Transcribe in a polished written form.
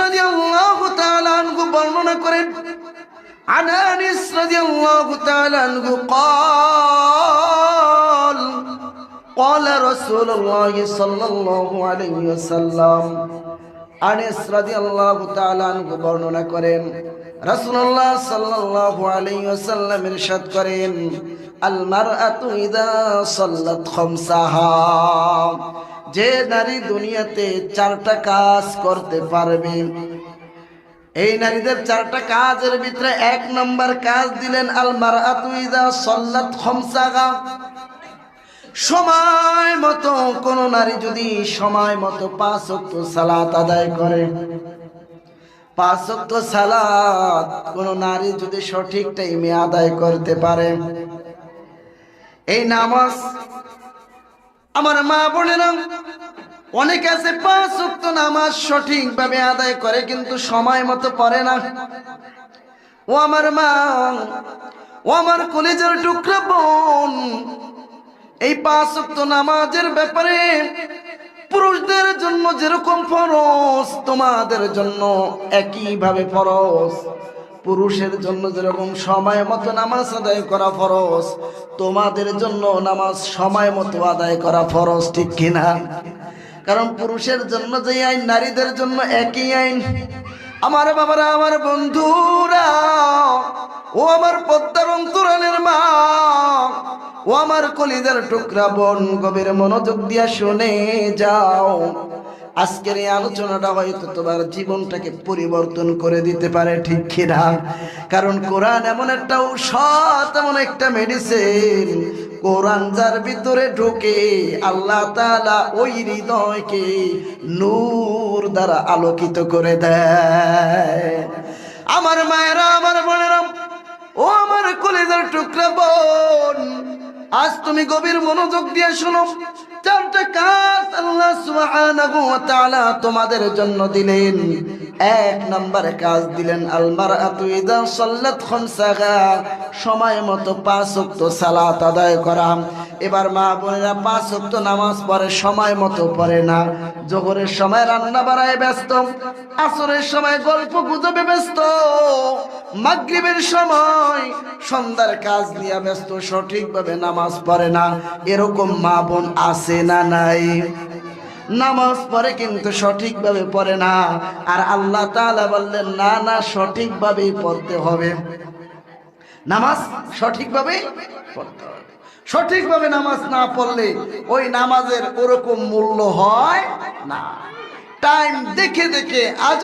রাদিয়াল্লাহু তাআলা আনহু বর্ণনা করেন, عن أنس رضي الله تعالى عنه قال قال رسول الله صلى الله عليه وسلم আনাস রাদিয়াল্লাহু তাআলা আনহু বর্ণনা করেন, রাসূলুল্লাহ সাল্লাল্লাহু আলাইহি ওয়াসাল্লাম ইরশাদ করেন, আল মারআতু ইযা সাল্লাত খামসাহা, যে নারী দুনিয়াতে চারটা কাজ করতে পারবে, এই নারীদের চারটা কাজের ভিতরে এক নম্বর কাজ দিলেন আল মারআতু ইযা সাল্লাত খামসাহা, সময় মতো কোন নারী যদি সময় মতো 5 ওয়াক্ত সালাত আদায় করে, 5 ওয়াক্ত সালাত কোন নারী যদি সঠিক টাইমে আদায় করতে পারে, এই নামাজ আমার মা বোনেরা অনেকে আছে 5 ওয়াক্ত নামাজ সঠিকভাবে আদায় করে কিন্তু সময় মতো পড়ে না। ও আমার মা, ও আমার কলিজার টুকরা বোন, এই 5 ওয়াক্ত নামাজের ব্যাপারে পুরুষদের জন্য যেরকম ফরজ তোমাদের জন্য একইভাবে ফরজ। পুরুষের জন্য যেরকম সময় মতো নামাজ আদায় করা ফরজ, তোমাদের জন্য নামাজ সময় মতো আদায় করা ফরজ, ঠিক কিনা? কারণ পুরুষের জন্য যে আইন নারীদের জন্য একই আইন। আমার বাবারা, আমার বন্ধুরা, ও আমার পদ্মার অন্তরালের মা, ও আমার কলিজার টুকরা বোন, গভীর মনোযোগ দিয়া শুনে যাও। আজকের এই আলোচনাটা হয়তো তোমার জীবনটাকে পরিবর্তন করে দিতে পারে, ঠিক কিনা? কারণ কোরআন এমন একটা ঔষধ, এমন একটা মেডিসিন, কোরআন যার ভিতরে ঢুকে আল্লাহ তাআলা ওই হৃদয়কে নূর দ্বারা আলোকিত করে দেয়। আমার মায়েরা, আমার বোনেরা, ও আমার কলিজার টুকরা বোন, আজ তুমি গভীর মনোযোগ দিয়ে শোনো। চারটা কাজ আল্লাহ সুবহানাহু ওয়া তাআলা তোমাদের জন্য দিলেন। এক নম্বর কাজ দিলেন আল মারআতু ইযা সাল্লাত খামসাহা, সময় মতো 5 ওয়াক্ত সালাত আদায় করা। এবার মা বোনেরা 5 ওয়াক্ত নামাজ পড়ে, সময় মতো পড়ে না। যোহরের সময় রান্না বাড়ায় ব্যস্ত, আসরের সময় গল্প গুজবে ব্যস্ত, মাগরিবের সময় সন্ধ্যার কাজ নিয়ে ব্যস্ত, সঠিকভাবে নামাজ পড়ে না। এরকম মা বোন আছে না নাই? নামাজ পড়ে কিন্তু সঠিকভাবে পড়ে না। আর আল্লাহ তাআলা বললেন, না না, সঠিকভাবেই পড়তে হবে। নামাজ সঠিকভাবে পড়তে হবে। সঠিকভাবে নামাজ না পড়লে ওই নামাজের ওরকম মূল্য হয় না। টাইম দেখে দেখে আজ